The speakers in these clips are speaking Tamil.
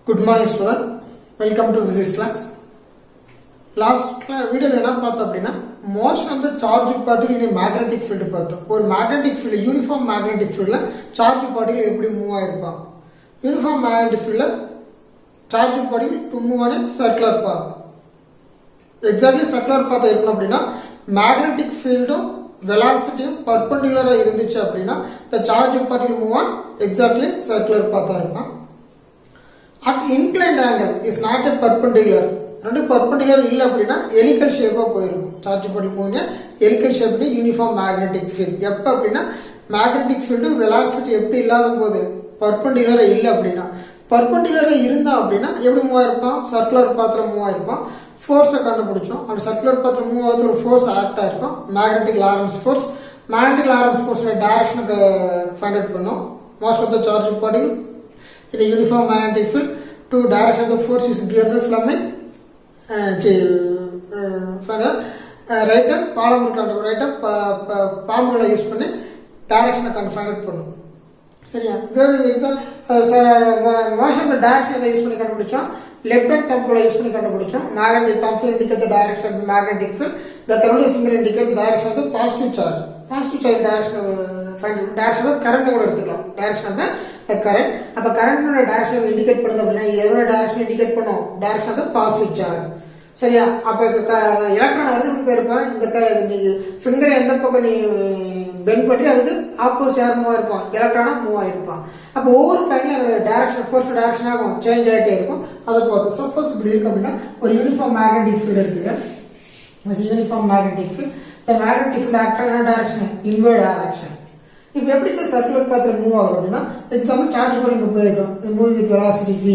Good morning student. Welcome to physics class. Last video என்ன பார்த்தோம் அப்படினா motion of the charge particle in a magnetic field பார்த்தோம். ஒரு magnetic field uniform magnetic fieldல charge particle எப்படி மூவ் ஆயிருக்கும். Uniform magnetic fieldல charge particle to move on a circular path. Exactly circular path இருக்கணும் அப்படினா magnetic field velocity perpendicular இருந்துச்சு அப்படினா the charge particle move on exactly circular path இருக்கும். At inclined angle is not a perpendicular. ரெண்டு perpendicular இல்ல அப்படினா helical shape போயிருக்கும். சார்ஜ் பார்ட்டிகிள் மூவ்னா helical shape ல யூனிஃபார்ம் magnetic field. எப்ப அப்படினா magnetic field velocity எப்படி இல்லாதபோது perpendicular இல்ல அப்படினா perpendicular இருந்தா அப்படினா எப்படி மூவ் ஆயிருக்கும்? சர்க்குலர் பாத்ல மூவ் ஆயிருக்கும். ஃபோர்ஸ் கண்டுபிடிச்சோம். அந்த சர்க்குலர் பாத்ல மூவ் ஆகுது ஒரு ஃபோர்ஸ் ஆக்ட் ஆயிருக்கும். magnetic Lorentz force. magnetic Lorentz force direction find out பண்ணோம். most of the charge particle in a uniform magnetic field to direction of the force is given by Fleming right hand palm right hand palm rule use பண்ணி direction find out பண்ணும். சரியா? motion of direction யூஸ் பண்ணி கண்டுபிடிச்சோம். left hand thumb rule use பண்ணி கண்டுபிடிச்சோம். magnetic thumb finger indicate the direction of the magnetic field. The third finger indicate the direction of the positive charge. Positive charge direction find direction of current கூட எடுத்துக்கலாம். direction of the current. அப்ப current ஓட direction indicate பண்ணுது அப்படினா எதோட direction indicate பண்ணும்? direction of the positive charge. சரியா? அப்ப எலக்ட்ரான் எதுக்கு போயிருப்பான்? இந்த ஃபிங்கர் எந்த பக்கம் நீ பெண்ட் பண்ணி அதுக்கு ஆப்போசிட் யார் மூவ் ஆயிருப்பான்? எலக்ட்ரானா மூவ் ஆயிருப்பான். அப்ப ஒவ்வொரு டைம்ல அந்த டைரக்ஷன் ஃபோர்ஸ் டைரக்ஷன் ஆகும், சேஞ்ச் ஆயிட்டே இருக்கும். அதை பார்த்து சப்போஸ் இப்படி இருக்கு அப்படின்னா ஒரு யூனிஃபார்ம் மேக்னெட்டிக் ஃபீல்ட் இருக்கு. Uniform magnetic field. இந்த மேக்னெட்டிக் ஃபீல்ட் ஆக்ட் ஆன டைரக்ஷன் இன்வர்ட் டைரக்ஷன். இப்போ எப்படி சார் சர்க்குலர் பாத்ல மூவ் ஆகுது அப்படின்னா எக்ஸாம்பிள் சார்ஜ் பார்ட்டிகிள் இங்க போயிருக்கும். Move with velocity v.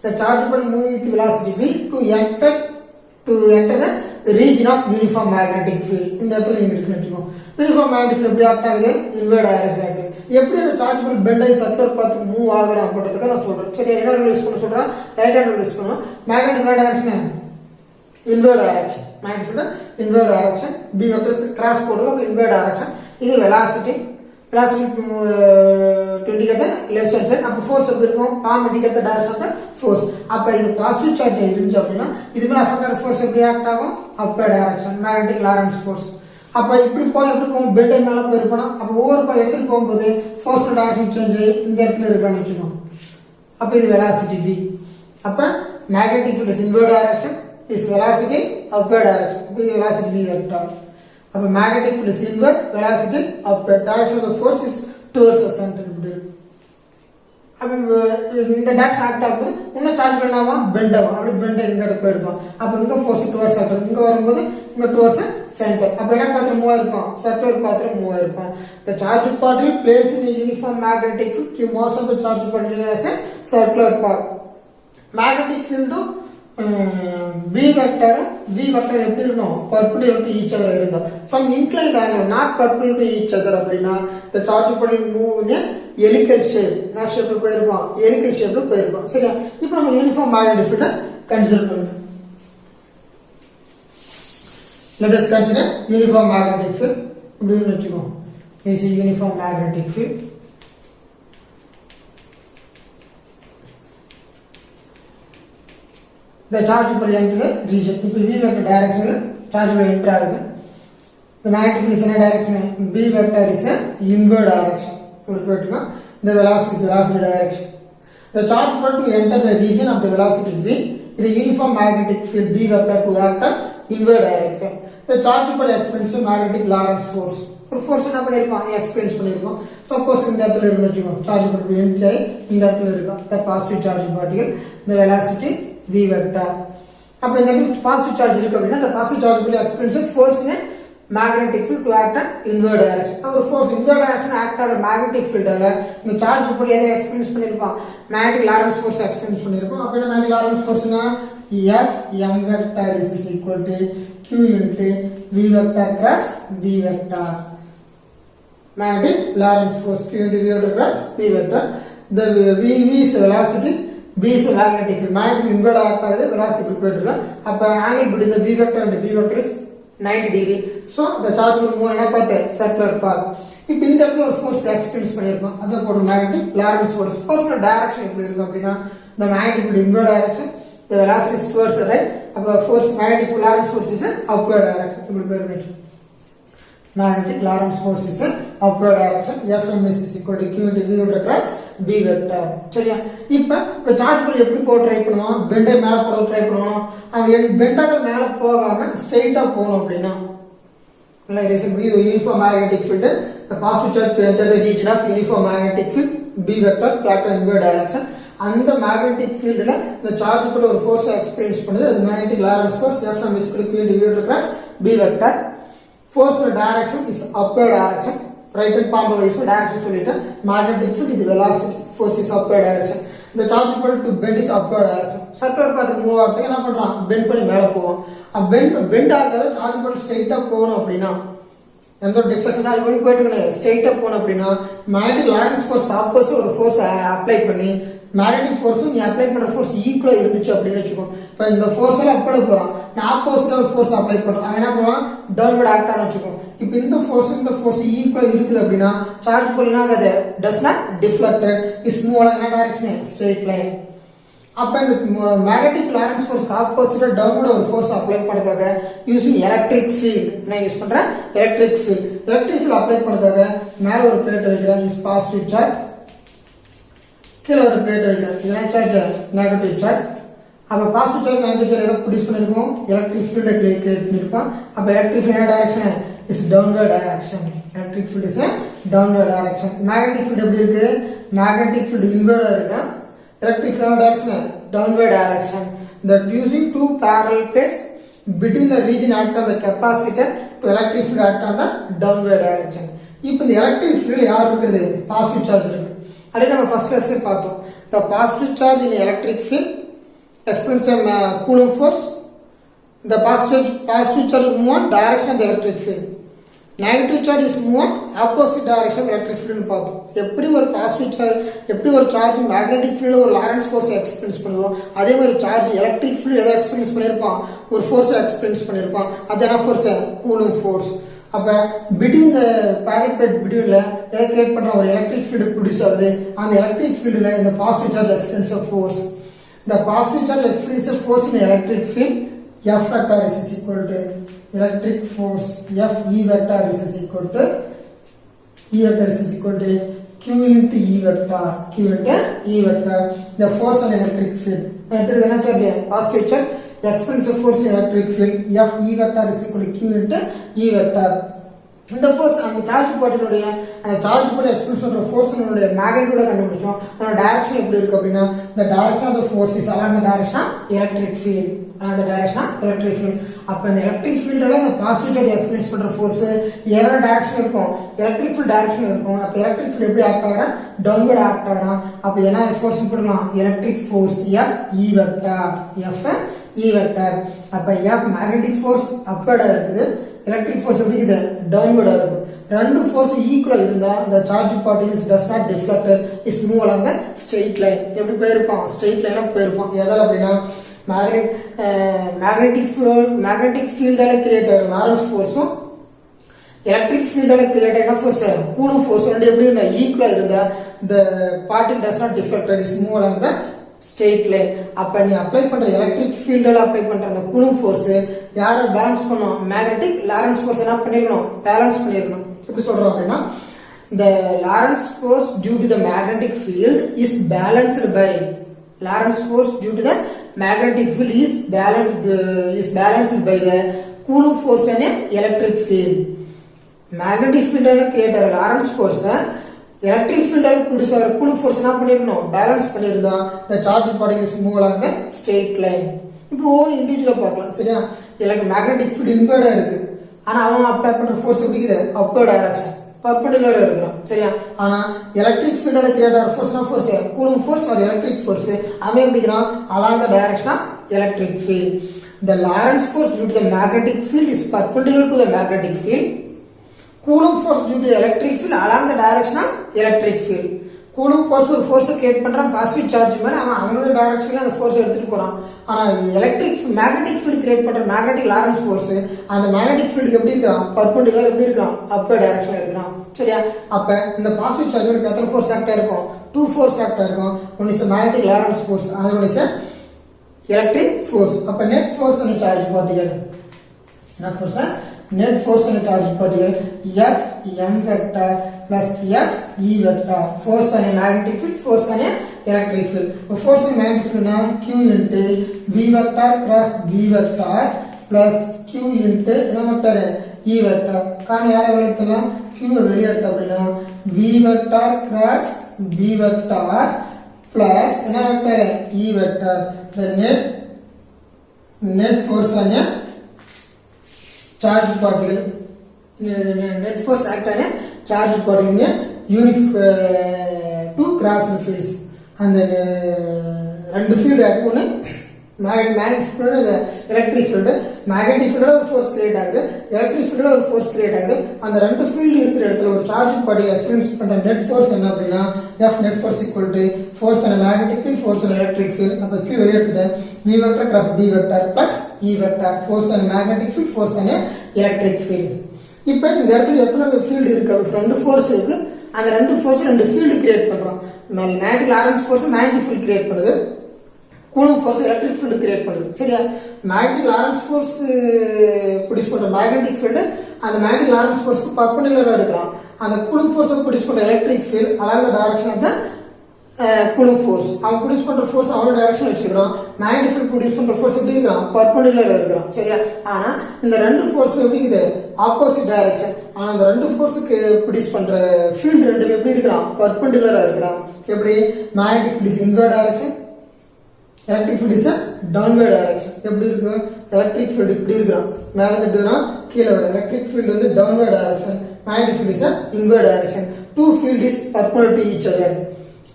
The charge particle move with velocity v to enter the region of uniform magnetic field. இந்த இடத்துல நீங்க இருக்குன்னு வெச்சுக்கோ. யூனிஃபார்ம் மேக்னெட்டிக் ஃபீல்ட் எப்படி ஆக்ட் ஆகுது? இன்வர்ட் டைரக்ஷன் ஆகுது. எப்படி அந்த சார்ஜ் பார்ட்டிகிள் பெண்ட் ஆகி சர்க்குலர் பாத்ல மூவ் ஆகுறா அப்படின்றதுக்கு நான் சொல்றேன். சரி, என்ன ரூல் யூஸ் பண்ண சொல்றேன்? ரைட் ஹேண்ட் ரூல் யூஸ் பண்ணுவோம். Magnetic direction inward direction. Magnetic field inward direction. b vector cross போடுறோம். Inward direction. இது velocity to indicate the left hand side. அப்ப force எப்படி இருக்கும்? palm indicate the direction of the force. அப்ப இது பாசிட்டிவ் சார்ஜ் இருந்துச்சு அப்படினா இதுமே அஃபெக்டர் ஃபோர்ஸ் எப்படி ஆக்ட் ஆகும்? upward direction magnetic Lorentz force. அப்ப இப்படி போல எப்படி போகும்? பெட் மேல போயிருப்போம். அப்ப ஒவ்வொரு இடத்துல போகும்போது ஃபோர்ஸ் டைரக்ஷன் சேஞ்ச் ஆகி இந்த இடத்துல இருக்கான்னு வெச்சுக்கோங்க. அப்ப இது velocity v. அப்ப magnetic field is inward direction, is velocity upward direction. அப்ப இது velocity v vector. அப்ப magnetic field is inward, velocity upward. Direction of the force is towards the center. அப்ப இந்த டைரக்ஷன் ஆக்ட் ஆகுது. இன்னும் சார்ஜ் பண்ணாம பெண்ட் ஆகும். அப்படி பெண்ட் எங்க இடத்துல போயிருக்கும்? அப்ப இங்க ஃபோர்ஸ் டுவர்ட்ஸ் சென்டர். இங்க வரும்போது இங்க டுவர்ட்ஸ் சென்டர். அப்ப என்ன பாத்ல மூவ் ஆயிருக்கும்? சர்க்குலர் பாத்ல மூவ் ஆயிருக்கும். The charge particle placed in a uniform magnetic field to most of the charge particle as a circular path. Magnetic field v vector எப்படி இருக்கணும்? perpendicular to each other இருக்கணும். Some inclined angle not perpendicular to each other அப்படினா the charge particle move in a helical shape. என்ன ஷேப்ல போயிருக்கும்? helical shapeல போயிருக்கும். சரியா? இப்போ நம்ம யூனிஃபார்ம் மேக்னெட்டிக் ஃபீல்ட் கன்சிடர் பண்ணுவோம். Let us consider uniform magnetic field. இப்படி வெச்சுக்கோ. This is uniform magnetic field. The charge will enter the region. If v vector direction, charge will enter ஆகுது. The magnetic field is in a direction. b vector is a inward direction. The velocity is velocity direction. The charge particle to enter the region of the velocity v. The uniform magnetic field b vector to act at inward direction. The charge particle experience magnetic Lorentz force. ஒரு ஃபோர்ஸ் என்ன பண்ணிருக்கோம்? எக்ஸ்பீரியன்ஸ் பண்ணிருக்கோம். சப்போஸ் இந்த இடத்துல இருந்து வெச்சுக்கோ. சார்ஜ் பார்ட்டிகிள் என்ட்ரி இந்த இடத்துல இருக்கும். The positive charge particle, the velocity v vector. அப்ப இந்த இடத்துல பாசிட்டிவ் சார்ஜ் இருக்கு அப்படினா the positive charge will experience force in a magnetic field to act at inward direction. ஒரு force inward direction act ஆகிற magnetic field ஆல இந்த சார்ஜ் படி எதை எக்ஸ்பீரியன்ஸ் பண்ணிருப்பான்? magnetic Lorentz force எக்ஸ்பீரியன்ஸ் பண்ணிருப்பான். அப்ப என்ன magnetic Lorentz forceனா F m vector is equal to q into v vector cross v vector. Magnetic Lorentz force q into v vector cross v vector. The v is velocity, b is magnetic field. Magnetic inward act ஆகுது, velocity போயிட்டு. அப்ப angle between the v vector and the v vector is 90 degree. So the charge will move என்ன பார்த்து? circular path. இப்போ இந்த இடத்துல ஒரு ஃபோர்ஸ் எக்ஸ்பீரியன்ஸ் பண்ணிருக்கோம். அத போடு மேக்னெட்டிக் லாரன்ஸ் ஃபோர்ஸ். ஃபோர்ஸ்ல டைரக்ஷன் எப்படி இருக்கும் அப்படினா the magnetic field inward direction, the velocity is towards the right, அப்ப force magnetic Lorentz force is upward direction. இப்படி பேர் magnetic Lorentz force is upward direction. Fm is equal to q into v vector cross b vector. சரியா? இப்ப சார்ஜ் பல் எப்படி போட ட்ரை பண்ணுவோம்? பெண்டை மேல போட ட்ரை பண்ணுவோம். அவன் பெண்டாக மேல போகாம ஸ்ட்ரைட்டா போணும் அப்படினா like it is with uniform magnetic field, the positive charge to enter the region of uniform magnetic field b vector clockwise inward direction. And the magnetic field la the charge put ஒரு force experience பண்ணுது. அது magnetic Lorentz force Fm is equal to q into v vector cross b vector. Force direction is upward direction. Right hand palm use direction சொல்லிட்டேன். Magnetic field is velocity, force is upward direction. The charge put to bend is upward direction. Circular path move ஆகுது. என்ன பண்றான்? bend பண்ணி மேல போவான். bend ஆகாத charge put straight up போகணும் அப்படினா எந்த டிஃபரன்ஸ் சார்ஜ் பல் போயிட்டு இருக்கணும். ஸ்ட்ரைட் அப் போகணும் அப்படினா magnetic Lorentz force ஆப்போசிட் ஒரு force அப்ளை பண்ணி magnetic force நீ அப்ளை பண்ற force ஈக்குவலா இருந்துச்சு அப்படினு வெச்சுக்கோ. இப்ப இந்த force எல்லாம் அப்ளை போறான். நான் ஆப்போசிட்டா ஒரு force அப்ளை பண்றேன். அவன் என்ன பண்ணுவான்? டவுன்வர்ட் ஆக்ட் ஆன வெச்சுக்கோ. இப்போ இந்த force ஈக்குவலா இருக்குது அப்படினா சார்ஜ் பல் என்ன ஆகாது? does not deflected, is move along a direction straight line. அப்ப இந்த magnetic Lorentz force ஆப்போசிட்டா டவுன்வர்ட் ஒரு force அப்ளை பண்றதாக யூசிங் எலக்ட்ரிக் ஃபீல்ட் நான் யூஸ் பண்றேன். எலக்ட்ரிக் ஃபீல்ட் அப்ளை பண்றதாக மேல ஒரு பிளேட் வைக்கிறேன். இஸ் பாசிட்டிவ் சார்ஜ், கீழ ஒரு பிளேட் வைக்கிறேன். இதுனா சார்ஜ் நெகட்டிவ் சார்ஜ். அப்ப பாசிட்டிவ் சார்ஜ் நெகட்டிவ் சார்ஜ் எதை ப்ரொடியூஸ் பண்ணிருக்கோம்? எலக்ட்ரிக் ஃபீல்ட் கிரியேட் பண்ணிருக்கோம். அப்ப electric field direction is downward direction. Electric field is downward direction. Magnetic field எப்படி இருக்கு? மேக்னெட்டிக் ஃபீல்ட் இன்வர்டா இருக்கு. Electric field direction downward direction. That using two parallel plates between the region act on the capacitor to electric field act on the downward direction. இப்போ இந்த electric field யார் இருக்குது? பாசிட்டிவ் சார்ஜ் இருக்கு. அதே நம்ம ஃபர்ஸ்ட் கிளாஸ்ல பார்த்தோம். The positive charge in electric field experience Coulomb force. The positive charge move on direction of the electric field. Negative charge is move on opposite direction of electric field னு பார்த்தோம். எப்படி ஒரு பாசிட்டிவ் சார்ஜ் எப்படி ஒரு சார்ஜ் மேக்னெட்டிக் ஃபீல்ட்ல ஒரு லாரன்ஸ் ஃபோர்ஸ் எக்ஸ்பீரியன்ஸ் பண்ணுவோம், அதே மாதிரி சார்ஜ் எலக்ட்ரிக் ஃபீல்ட் எதை எக்ஸ்பீரியன்ஸ் பண்ணிருப்பான்? ஒரு ஃபோர்ஸ் எக்ஸ்பீரியன்ஸ் பண்ணிருப்பான். அது என்ன ஃபோர்ஸ்? Coulomb force. அப்ப பிட்வீன் தி parallel plate betweenல எதை கிரியேட் பண்ற ஒரு எலக்ட்ரிக் ஃபீல்ட் ப்ரொடியூஸ் ஆகுது. அந்த எலக்ட்ரிக் ஃபீல்ட்ல இந்த positive charge experience of force. The positive charge experience of force in electric field F vector is equal to electric force F E vector is equal to Q into E vector. Q into E vector. The force on electric field. அடுத்து என்ன charge? Positive charge experience of force in electric field F E vector is equal to Q into E vector. இந்த ஃபோர்ஸ் அந்த சார்ஜ் பாட்டினுடைய அந்த சார்ஜ் பாட்டி எக்ஸ்பீரியன்ஸ் பண்ற ஃபோர்ஸ்னுடைய மேக்னிட்யூட கண்டுபிடிச்சோம். அதோட டைரக்ஷன் எப்படி இருக்கு அப்படின்னா the direction of the force is along the direction of electric field. அந்த டைரக்ஷன் எலக்ட்ரிக் ஃபீல்ட். அப்ப இந்த எலக்ட்ரிக் ஃபீல்ட்ல இந்த பாசிட்டிவ் சார்ஜ் எக்ஸ்பீரியன்ஸ் பண்ற ஃபோர்ஸ் ஏற டைரக்ஷன் இருக்கும், எலக்ட்ரிக் ஃபீல்ட் டைரக்ஷன் இருக்கும். அப்ப எலக்ட்ரிக் ஃபீல்ட் எப்படி ஆக்ட் ஆகுறா? டவுன்வர்ட் ஆக்ட் ஆகுறா. அப்ப என்ன ஃபோர்ஸ் போடலாம்? Electric force F E vector. F E vector. அப்ப F மேக்னெட்டிக் ஃபோர்ஸ் அப்வர்டா இருக்குது, எலக்ட்ரிக் ஃபோர்ஸ் எப்படி இருக்குது? டவுன்வர்டா இருக்கு. ரெண்டு ஃபோர்ஸ் ஈக்குவலா இருந்தா the charge particles does not deflected, is move along the straight line. எப்படி போயிருப்பான்? ஸ்ட்ரெயிட் லைனா போயிருப்பான். எதால அப்படின்னா மேக்னெட்டிக் ஃபீல்டால கிரியேட் ஆகிற லாரன்ஸ் ஃபோர்ஸும் எலக்ட்ரிக் ஃபீல்டால கிரியேட் ஆகிற ஃபோர்ஸ் கூலும் ஃபோர்ஸ் ரெண்டு எப்படி இருந்தா ஈக்குவலா இருந்தா the particle does not deflected, is move along the straight line. அப்ப நீ அப்ளை பண்ற எலக்ட்ரிக் ஃபீல்டால அப்ளை பண்ற அந்த கூலும் ஃபோர்ஸ் யார பேலன்ஸ் பண்ணும்? மேக்னெட்டிக் லாரன்ஸ் ஃபோர்ஸ் என்ன பண்ணிரணும்? பேலன்ஸ் பண்ணிரணும். எப்படி சொல்றோம் அப்படின்னா the Lorentz force due to the magnetic field is balanced by Lorentz force due to the magnetic field is balanced by the Coulomb force and electric field. Magnetic field create a Lorentz force, electric field produce a Coulomb force என்ன பண்ணிரணும்? பேலன்ஸ் பண்ணிருந்தா the charge particles move along the straight line. இப்போ ஒரு இண்டிவிஜுவலா பார்க்கலாம். சரியா? எனக்கு மேக்னெட்டிக் ஃபீல்ட் இன்வர்டா இருக்கு, ஆனா அவன் அப்ளை பண்ற ஃபோர்ஸ் எப்படி இருக்குது? அப்வர்ட் டைரக்ஷன் பர்பெண்டிகுலரா இருக்கும். சரியா? ஆனா எலக்ட்ரிக் ஃபீல்டோட கிரியேட் ஆகிற ஃபோர்ஸ்னா force Coulomb force or electric force அவன் எப்படிங்கிறான்? along the direction of electric field. The Lorentz force due to the magnetic field is perpendicular to the magnetic field. Coulomb force due to the electric field along the direction of electric field. Coulomb force ஒரு ஃபோர்ஸ் கிரியேட் பண்றான் பாசிட்டிவ் சார்ஜ் மேல, அவனோட டைரக்ஷன்ல அந்த ஃபோர்ஸ் எடுத்துட்டு போறான். ஆனா மேக்னெட்டிக் ஃபீல்ட் கிரியேட் பண்ற மேக்னெட்டிக் லாரன்ஸ் ஃபோர்ஸ் அந்த மேக்னெட்டிக் ஃபீல்டுக்கு எப்படி இருக்கான்? பர்பெண்டிகுலர் எப்படி இருக்கான்? அப்பர் டைரக்ஷன்ல இருக்கான். சரியா? அப்ப இந்த பாசிட்டிவ் சார்ஜ் எத்தனை ஃபோர்ஸ் ஆக்ட் இருக்கும்? 2 ஃபோர்ஸ் ஆக்ட் இருக்கும். One is magnetic Lorentz force, another one is electric force. அப்ப net force on a charge particle, என்ன force? Net force on a charge particle F m vector plus F e vector. Force on a magnetic field, force on a electric field. Force on a magnetic field na Q into V vector cross B vector plus Q into என்ன vector? E vector. காண யாரை வெளியெடுத்தலாம்? Q வெளியே எடுத்த அப்படின்னா V vector cross B vector plus என்ன vector? E vector. The net force on a charge particle, net force act on a charge particle in a unit two cross fields, and then ரெண்டு field act பண்ணு magnetic field electric field. magnetic field ஒரு force create ஆகுது, electric field ஒரு force create ஆகுது. அந்த ரெண்டு field இருக்கிற இடத்துல ஒரு charge particle experience பண்ற net force என்ன அப்படின்னா F net force equal to force on a magnetic field, force on a electric field. அப்ப Q வெளிய எடுத்துட்டு V vector cross B vector plus E vector, force on a magnetic field, force on a electric field. இப்போ இந்த இடத்துல எத்தனை field இருக்கு? ரெண்டு force இருக்கு. அந்த ரெண்டு force ரெண்டு field create பண்றோம். magnetic lorentz force magnetic field create பண்ணுது, Coulomb force electric field create பண்ணுது. சரியா? மேக்னெட்டிக் லாரன்ஸ் ஃபோர்ஸ் ப்ரொடியூஸ் பண்ற மேக்னெட்டிக் ஃபீல்ட் அந்த மேக்னெட்டிக் லாரன்ஸ் ஃபோர்ஸ்க்கு பர்பெண்டிகுலரா இருக்கலாம். அந்த கூலும் ஃபோர்ஸ் ப்ரொடியூஸ் பண்ற electric field along the direction of the Coulomb force. அவன் ப்ரொடியூஸ் பண்ற ஃபோர்ஸ் அவனோட டைரக்ஷன் வச்சிருக்கான். மேக்னெட்டிக் ஃபீல்ட் ப்ரொடியூஸ் பண்ற ஃபோர்ஸ் எப்படி இருக்கான்? பர்பெண்டிகுலரா இருக்கான். சரியா? ஆனா இந்த ரெண்டு ஃபோர்ஸ் எப்படி இருக்குது? Opposite direction. ஆனா அந்த ரெண்டு ஃபோர்ஸ்க்கு ப்ரொடியூஸ் பண்ற ஃபீல்ட் ரெண்டும் எப்படி இருக்கான்? பர்பெண்டிகுலரா இருக்கான். எப்படி? Magnetic field is inward direction, electric field is a downward direction. எப்படி இருக்கு? electric field இப்படி இருக்குறான், மேல இருந்து கீழ வர. electric field வந்து downward direction, magnetic field is a inward direction. Two field is perpendicular to each other.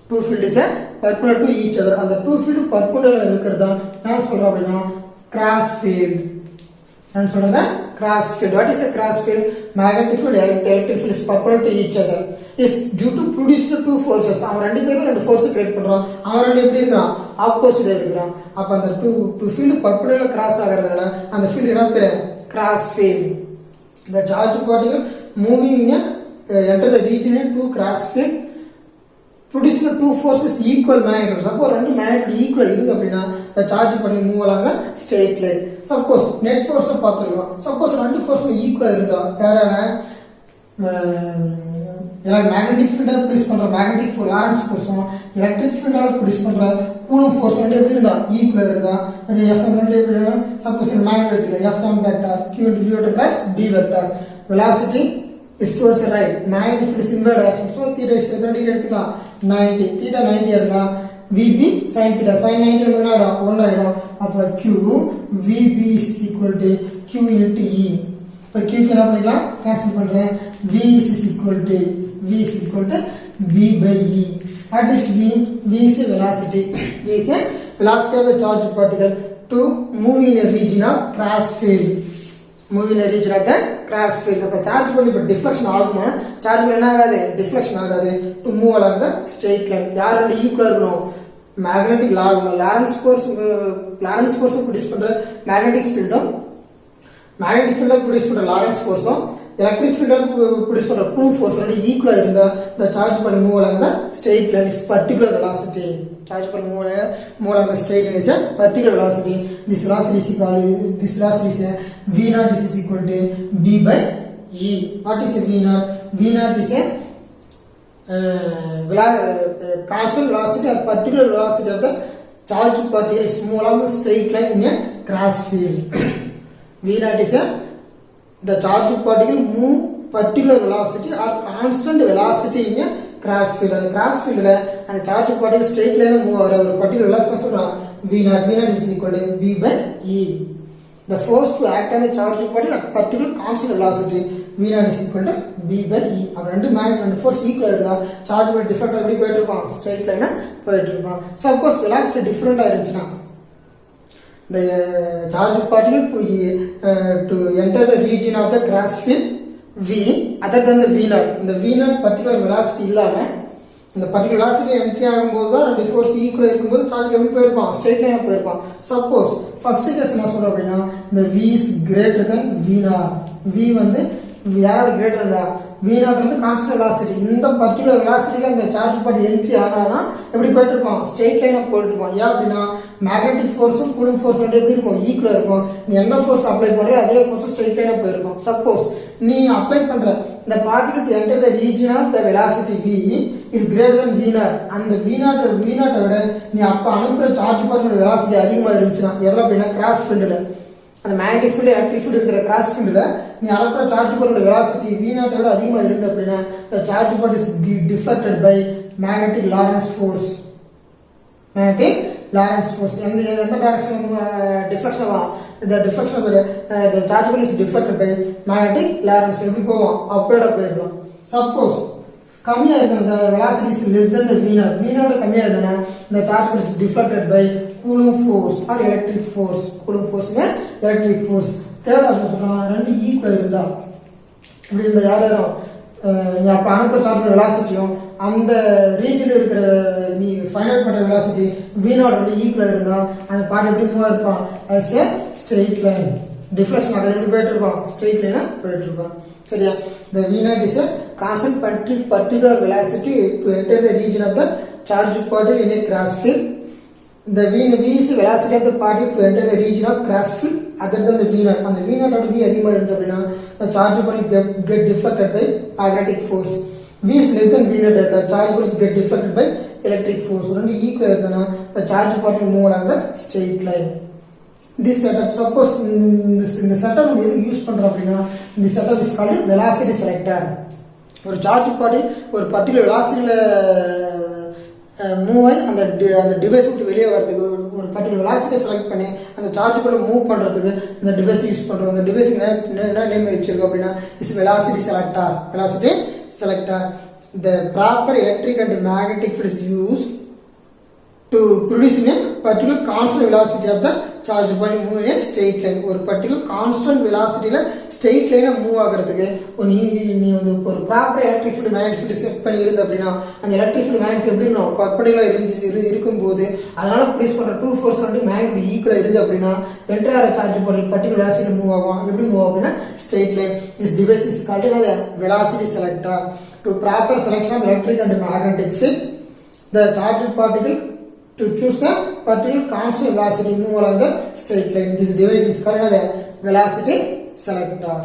Two field is a perpendicular to each other. அந்த two field perpendicular இருக்குறதா நான் சொல்றேன் அப்படினா cross field. நான் சொல்றேன் cross field. What is a cross field? Magnetic field, electric field is perpendicular to each other. Is due to produced two forces. அவன் ரெண்டு பேரும் ரெண்டு ஃபோர்ஸ் கிரியேட் பண்றான். அவன் ரெண்டு எப்படி இருக்கான்? ஆப்போசிட்ல இருக்கான். அப்ப அந்த two field பர்பெண்டிகுலர் கிராஸ் ஆகறதுனால அந்த ஃபீல்ட் என்ன பேரு? Cross field. The charge particle moving in enter the region in two cross field produce two forces equal magnitude. Suppose ரெண்டு magnitude equal இருக்கு அப்படினா the charge particle move along the straight line. Suppose net force பார்த்துறோம். Suppose ரெண்டு force equal இருந்தா யாரான மேக்னெட்டிக் ஃபீல்ட் ப்ரொடியூஸ் பண்ற மேக்னெட்டிக் ஃபோர்ஸ் லாரன்ஸ் ஃபோர்ஸும் எலக்ட்ரிக் ஃபீல்ட் ப்ரொடியூஸ் பண்ற கூலும் ஃபோர்ஸ் வந்து எப்படி இருந்தா? ஈக்குவல் இருந்தா. அது F வந்து எப்படி? சப்போஸ் இந்த மேக்னெட் எடுத்துக்க F1 vector Q into V vector plus B vector. Velocity is towards the right. Magnetic field is inward direction. So theta is second degree எடுத்துக்கலாம் 90. theta 90 இருந்தா VB sin theta sin 90 என்ன ஆகும்? 1 ஆகும். அப்ப Q VB is equal to Q into E. இப்ப Q என்ன பண்ணிக்கலாம்? கேன்சல் பண்றேன். V is equal to B by E. What is V? V is a velocity. V is a velocity of the charge particle to move in a region of cross field. Move in a region of the cross field. அப்ப charge particle deflection ஆகுமா? charge என்ன ஆகாது? deflection ஆகாது. to move along the straight line. யார் ரெண்டு ஈக்குவலா இருக்கணும்? magnetic lorentz force ப்ரொடியூஸ் பண்ற magnetic field-உம் magnetic field ப்ரொடியூஸ் பண்ற lorentz force-உம் electric field produce for a two force and equal in the charge per move along the straight line is particular velocity. Charge per move along the straight line is a particular velocity. This velocity is V naught is equal to B by E. What is a V naught? V naught is a constant velocity or particular velocity of the charge particle is move along the straight line in a cross field. V naught is a the charge particle move particular velocity or constant velocity in a cross field. The cross field la and charge particle straight line move over a particular velocity solra V naught is equal to B by E. The force to act on the charge particle at particular constant velocity V naught is equal to B by E. அப்ப ரெண்டு மேக்னெட் ரெண்டு ஃபோர்ஸ் ஈக்குவல் இருந்தா சார்ஜ் ஒரு டிஃபரண்ட் அப்படி போயிட்டு இருக்கும், ஸ்ட்ரைட் லைனா போயிட்டு இருக்கும். சப்போஸ் velocity டிஃபரண்டா இருந்துச்சுனா the charge particle to enter the region of the cross field V other than the V naught. இந்த V naught particular velocity இல்லாம இந்த particular velocity entry ஆகும்போது தான் ரெண்டு ஃபோர்ஸ் ஈக்குவல் இருக்கும்போது சார்ஜ் எப்படி போயிருப்பான்? ஸ்ட்ரைட் லைனா போயிருப்பான். சப்போஸ் ஃபர்ஸ்ட் கேஸ் என்ன சொல்றோம் அப்படின்னா the V is greater than V naught. V வந்து யாரோட கிரேட்டர் இருந்தா V v0 வந்து கான்ஸ்டன்ட் வெலாசிட்டி. இந்த பர்டிகுலர் வெலாசிட்டில இந்த சார்ஜ் பார்ட்டிகல் என்ட்ரி ஆனாதான் எப்படி போயிட்டு இருப்போம், ஸ்ட்ரெயிட் லைனா போயிட்டு இருப்போம். ஏன் அப்படின்னா மேக்னெட்டிக் ஃபோர்ஸும் கூலிங் ஃபோர்ஸ் ரெண்டு எப்படி இருக்கும், ஈக்குவலா இருக்கும். நீ என்ன ஃபோர்ஸ் அப்ளை பண்ற அதே ஃபோர்ஸ் ஸ்ட்ரெயிட் லைனா போயிருக்கும். சப்போஸ் நீ அப்ளை பண்ற இந்த particle to enter the region of the velocity v is greater than v0, அந்த v0 விட நீ அப்ப அனுப்புற சார்ஜ் பார்ட்டிகல் வெலாசிட்டி அதிகமா இருந்துச்சுன்னா எதுல அப்படின்னா கிராஸ் ஃபீல்டுல, அந்த மேக்னெட்டிக் ஃபீல்டு எலக்ட்ரிக் ஃபீல்டு இருக்கிற கிராஸ் ஃபீல்டுல நீ அனுப்புற சார்ஜ் பார்ட்டிகல் வெலாசிட்டி v0 விட அதிகமா இருந்து அப்படின்னா the charge part is deflected by magnetic Lorentz force. magnetic Lorentz force எந்த டைரக்ஷன் டிஃப்ளெக்ஷன் ஆகும், the deflection of the charge part is deflected by magnetic Lorentz. எப்படி போவோம், அப்பேட போயிடும். சப்போஸ் கம்மியா இருக்கு, the velocity is less than the v0 கம்மியா இருக்குன்னா the charge part is deflected by Coulomb force or electric force. Coulomb force electric force. Third option சொல்றாங்க, ரெண்டு ஈக்குவல் இருந்தா இப்படி இந்த யாரும் நீ அப்ப அனுப்புற சார்ஜ் வெலாசிட்டியும் அந்த ரீஜன்ல இருக்கிற நீ ஃபைண்ட் அவுட் பண்ற வெலாசிட்டி v0 வந்து ஈக்குவலா இருந்தா அந்த பார்ட் எப்படி மூவ் இருப்பான், as a straight line. Deflection அது எப்படி போயிட்டு இருப்பான், ஸ்ட்ரெயிட் லைனா போயிட்டு இருப்பான். சரியா, the v0 is a constant particular velocity to enter the region of the charge particle in a cross field. The v is velocity of the particle to enter the region of cross field other than the v0. அந்த v0 ஓட v அதிகமா இருந்துச்சு அப்படின்னா the charge particle get deflected by magnetic force. v is less than v0, the charge particle get deflected by electric force. ரெண்டு ஈக்குவல் இருக்குன்னா the charge particle move along the straight line. This setup, suppose இந்த செட்டப் நம்ம எதுக்கு யூஸ் பண்றோம் அப்படின்னா இந்த setup is called velocity selector. ஒரு சார்ஜ் பார்ட்டிகல் ஒரு பர்டிகுலர் வெலாசிட்டியில மூவ் ஆகி அந்த டிவைஸ் விட்டு வெளியே வரதுக்கு ஒரு பர்டிகுலர் வெலாசிட்டியை செலக்ட் பண்ணி அந்த சார்ஜ் கூட மூவ் பண்றதுக்கு இந்த டிவைஸ் யூஸ் பண்றோம். இந்த டிவைஸுக்கு என்ன நேம் வச்சிருக்கோம் அப்படின்னா is velocity selector. Velocity selector. The proper electric and magnetic field is used to produce in a particular constant velocity of the charge body move in a straight line. ஒரு particular constant velocityல straight line move ஆகிறதுக்கு நீ வந்து ஒரு proper electric field magnetic field set பண்ணி இருந்த அப்படின்னா அந்த எலக்ட்ரிக் ஃபீல்ட் மேக்னெட்டிக் எப்படி இருக்கும், கற்பனைகளா இருக்கும்போது அதனால ப்ரொடியூஸ் பண்ற டூ ஃபோர்ஸ் வந்து மேக்னெட்டிக் ஈக்குவலா இருந்து அப்படின்னா என்டையர் சார்ஜ் பாடி பர்டிகுலர் வெலாசிட்டில மூவ் ஆகும். எப்படி மூவ் ஆகும் அப்படின்னா straight line. This device is called as velocity selector. To proper selection of electric and magnetic field, the charged particle to choose the particular constant velocity move along the straight line. This device is called as a velocity selector.